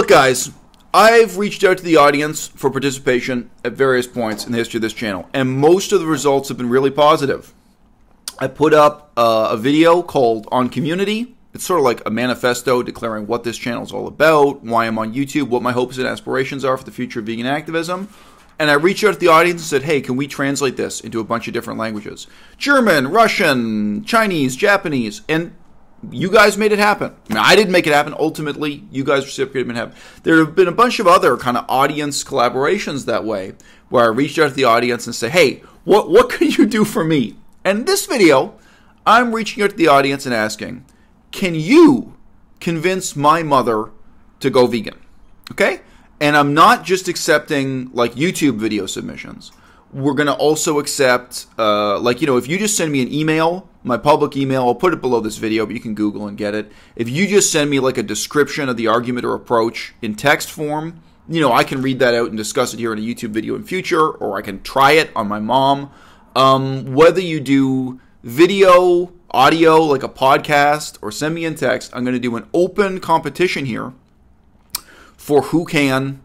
Look, guys, I've reached out to the audience for participation at various points in the history of this channel, and most of the results have been really positive. I put up a video called On Community. It's sort of like a manifesto declaring what this channel is all about, why I'm on YouTube, what my hopes and aspirations are for the future of vegan activism. And I reached out to the audience and said, hey, can we translate this into a bunch of different languages? German, Russian, Chinese, Japanese, and you guys made it happen. I mean, I didn't make it happen. Ultimately, you guys reciprocated it happen. There have been a bunch of other kind of audience collaborations that way, where I reached out to the audience and said, hey, what can you do for me? And in this video, I'm reaching out to the audience and asking, can you convince my mother to go vegan? Okay? And I'm not just accepting like YouTube video submissions. We're going to also accept, if you just send me an email, my public email, I'll put it below this video, but you can Google and get it. If you just send me like a description of the argument or approach in text form, I can read that out and discuss it here in a YouTube video in future, or I can try it on my mom. Whether you do video, audio, like a podcast, or send me in text, I'm going to do an open competition here for who can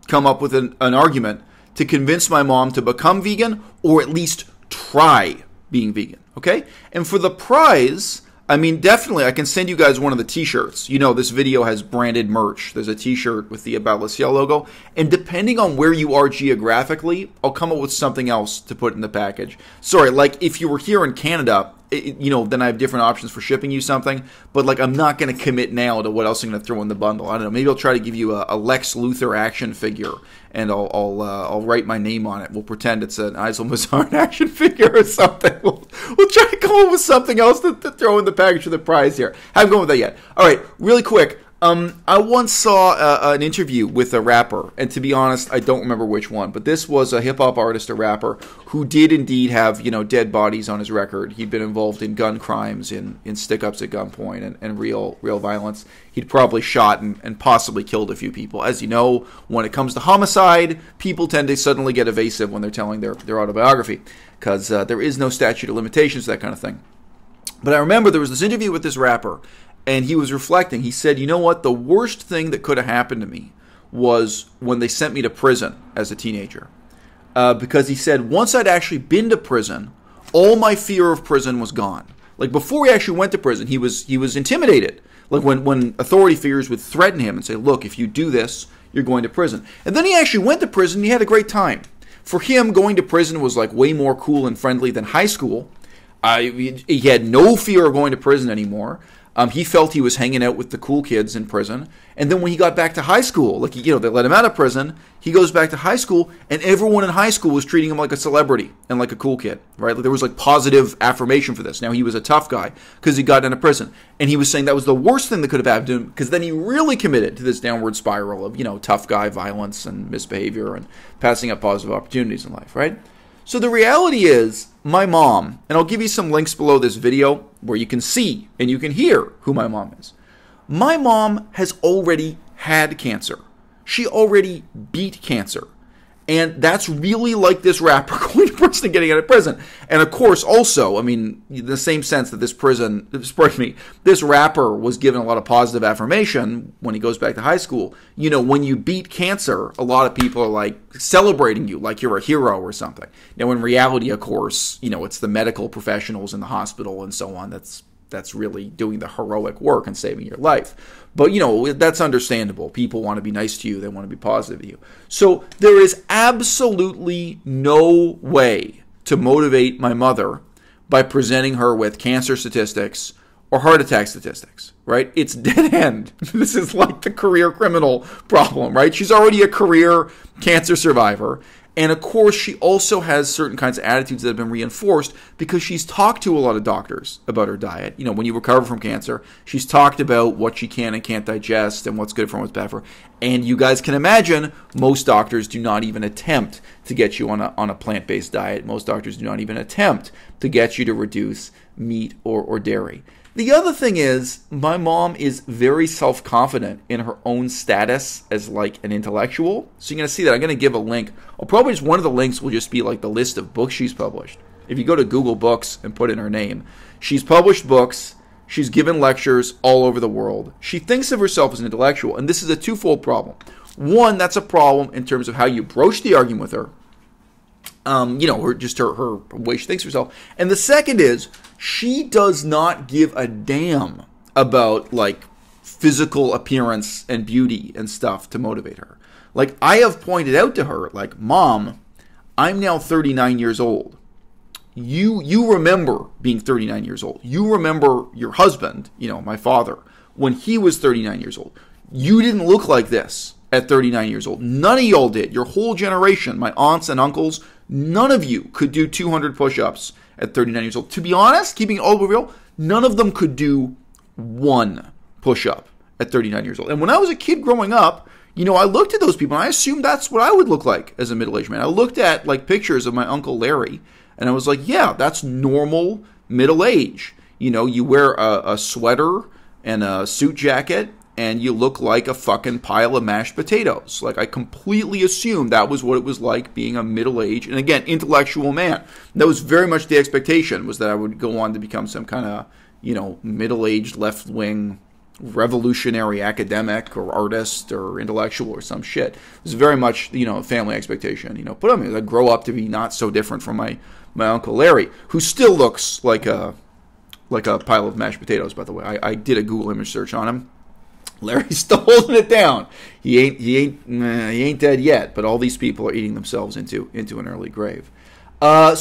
come up with an argument to convince my mom to become vegan or at least try being vegan, okay? And for the prize, I mean, definitely I can send you guys one of the t-shirts. This video has branded merch. There's a t-shirt with the à-bas-le-ciel logo. And depending on where you are geographically, I'll come up with something else to put in the package. Sorry, like if you were here in Canada, then I have different options for shipping you something. But like, I'm not going to commit now to what else I'm going to throw in the bundle. I don't know. Maybe I'll try to give you a Lex Luthor action figure, and I'll write my name on it. We'll pretend it's an Isel Mazarn action figure or something. We'll try to come up with something else to throw in the package for the prize here. Haven't gone with that yet. All right, really quick. I once saw an interview with a rapper, and to be honest, I don't remember which one, but this was a hip-hop artist, a rapper, who did indeed have, dead bodies on his record. He'd been involved in gun crimes, in stick-ups at gunpoint, and real violence. He'd probably shot and possibly killed a few people. As you know, when it comes to homicide, people tend to suddenly get evasive when they're telling their autobiography, because there is no statute of limitations, that kind of thing. But I remember there was this interview with this rapper, and he was reflecting. He said, you know what? The worst thing that could have happened to me was when they sent me to prison as a teenager. Because he said, once I'd actually been to prison, all my fear of prison was gone. Like, before he actually went to prison, he was intimidated. Like, when authority figures would threaten him and say, look, if you do this, you're going to prison. And then he actually went to prison, and he had a great time. For him, going to prison was, like, way more cool and friendly than high school. He had no fear of going to prison anymore. He felt he was hanging out with the cool kids in prison. And then when he got back to high school, like, they let him out of prison, he goes back to high school, and everyone in high school was treating him like a celebrity and like a cool kid, right? Like, there was like positive affirmation for this. Now, he was a tough guy because he got out of prison. And he was saying that was the worst thing that could have happened to him, because then he really committed to this downward spiral of, tough guy violence and misbehavior and passing up positive opportunities in life, right? So the reality is, my mom, and I'll give you some links below this video where you can see and you can hear who my mom is. My mom has already had cancer. She already beat cancer. And that's really like this rapper going to prison and getting out of prison. And of course, also, I mean, in the same sense that this rapper was given a lot of positive affirmation when he goes back to high school. When you beat cancer, a lot of people are like celebrating you like you're a hero or something. Now, in reality, of course, it's the medical professionals in the hospital and so on that's really doing the heroic work and saving your life. But, that's understandable. People want to be nice to you. They want to be positive to you. So there is absolutely no way to motivate my mother by presenting her with cancer statistics or heart attack statistics, right? It's dead end. This is like the career criminal problem, right? She's already a career cancer survivor. And of course, she also has certain kinds of attitudes that have been reinforced because she's talked to a lot of doctors about her diet. When you recover from cancer, she's talked about what she can and can't digest and what's good for her and what's bad for her. And you guys can imagine, most doctors do not even attempt to get you on a plant-based diet. Most doctors do not even attempt to get you to reduce meat or dairy. The other thing is, my mom is very self-confident in her own status as like an intellectual. So you're going to see that. I'm going to give a link. I'll probably just, one of the links will just be like the list of books she's published. If you go to Google Books and put in her name, she's published books She's given lectures all over the world. She thinks of herself as an intellectual, and this is a twofold problem. One, that's a problem in terms of how you broach the argument with her. Her way she thinks of herself. And the second is, she does not give a damn about, like, physical appearance and beauty and stuff to motivate her. Like, I have pointed out to her, like, Mom, I'm now 39 years old. You remember being 39 years old. You remember your husband, my father, when he was 39 years old. You didn't look like this at 39 years old. None of y'all did. Your whole generation, my aunts and uncles, none of you could do 200 push-ups at 39 years old. To be honest, keeping it all real, none of them could do one push-up at 39 years old. And when I was a kid growing up, I looked at those people and I assumed that's what I would look like as a middle-aged man. I looked at, like, pictures of my Uncle Larry, and I was like, yeah, that's normal middle age. You wear a sweater and a suit jacket, and you look like a fucking pile of mashed potatoes. Like, I completely assumed that was what it was like being a middle-aged, and again, intellectual man. That was very much the expectation, was that I would go on to become some kind of, middle-aged, left-wing, revolutionary academic or artist or intellectual or some shit. It was very much, family expectation, But I mean, I grow up to be not so different from my Uncle Larry, who still looks like a pile of mashed potatoes, by the way. I did a Google image search on him. Larry's still holding it down. He ain't dead yet, but all these people are eating themselves into an early grave. I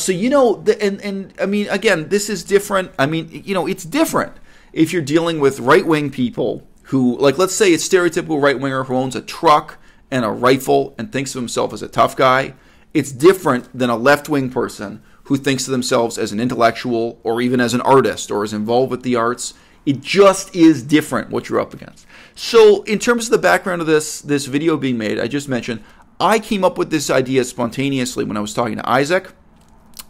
mean, again, this is different. I mean, it's different if you're dealing with right-wing people who, like, let's say it's stereotypical right-winger who owns a truck and a rifle and thinks of himself as a tough guy. It's different than a left-wing person who thinks of themselves as an intellectual or even as an artist or is involved with the arts. It just is different what you're up against. So in terms of the background of this video being made, I just mentioned, I came up with this idea spontaneously when I was talking to Isaac,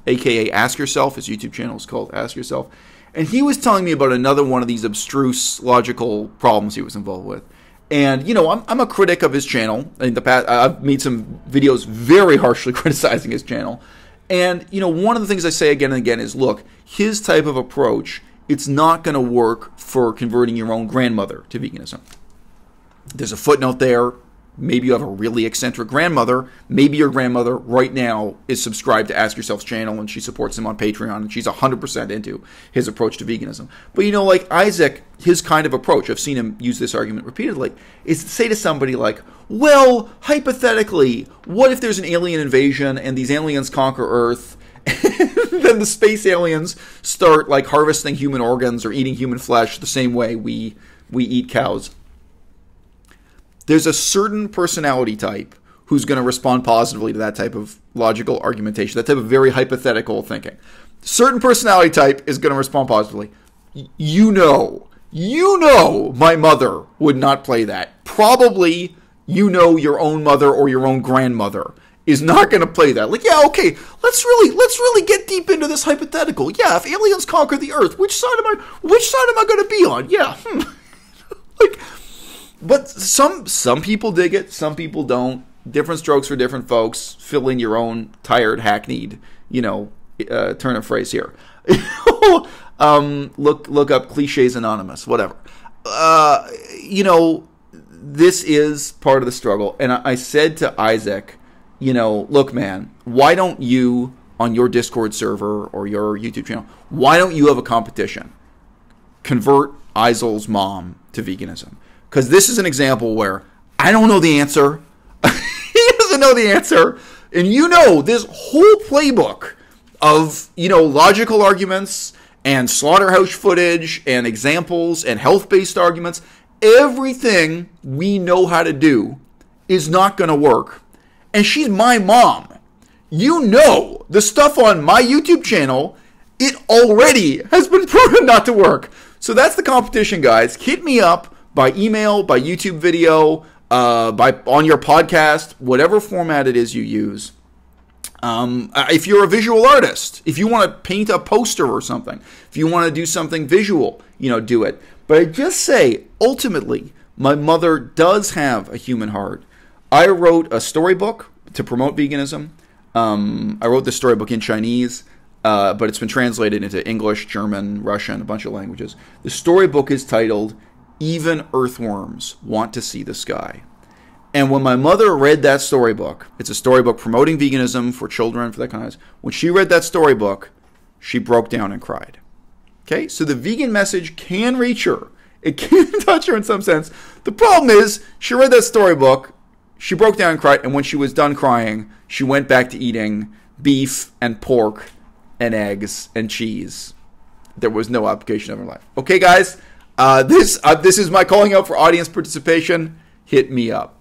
a.k.a. Ask Yourself. His YouTube channel is called Ask Yourself. And he was telling me about another one of these abstruse logical problems he was involved with. And, I'm a critic of his channel. In the past, I've made some videos very harshly criticizing his channel. And, one of the things I say again and again is, look, his type of approach, it's not going to work for converting your own grandmother to veganism. There's a footnote there. Maybe you have a really eccentric grandmother. Maybe your grandmother right now is subscribed to Ask Yourself's channel and she supports him on Patreon and she's 100% into his approach to veganism. But like Isaac, his kind of approach, I've seen him use this argument repeatedly, is to say to somebody like, well, hypothetically, what if there's an alien invasion and these aliens conquer Earth? Then the space aliens start, like, harvesting human organs or eating human flesh the same way we eat cows. There's a certain personality type who's going to respond positively to that type of logical argumentation, that type of very hypothetical thinking. Certain personality type is going to respond positively. You know my mother would not play that. Probably your own mother or your own grandmother is not going to play that. Like, yeah, okay, let's really get deep into this hypothetical. Yeah, if aliens conquer the Earth, which side am I going to be on? Yeah, like. But some people dig it, some people don't. Different strokes for different folks. Fill in your own tired, hackneyed, turn of phrase here. Look up Cliches Anonymous, whatever. This is part of the struggle. And I said to Isaac, look, man, why don't you, on your Discord server or your YouTube channel, why don't you have a competition? Convert Isel's mom to veganism. Because this is an example where I don't know the answer. He doesn't know the answer. And this whole playbook of, logical arguments and slaughterhouse footage and examples and health-based arguments, everything we know how to do is not going to work. And she's my mom. The stuff on my YouTube channel, it already has been proven not to work. So that's the competition, guys. Hit me up. By email, by YouTube video, on your podcast, whatever format it is you use. If you're a visual artist, if you want to paint a poster or something, if you want to do something visual, do it. But I just say, ultimately, my mother does have a human heart. I wrote a storybook to promote veganism. I wrote the storybook in Chinese. but it's been translated into English, German, Russian, a bunch of languages. The storybook is titled Even Earthworms Want to See the Sky. And when my mother read that storybook, it's a storybook promoting veganism for children, for that kind of thing. When she read that storybook, she broke down and cried. Okay, so the vegan message can reach her. It can touch her in some sense. The problem is, she read that storybook, she broke down and cried, and when she was done crying, she went back to eating beef and pork and eggs and cheese. There was no application of her life. Okay, guys, this is my calling out for audience participation. Hit me up.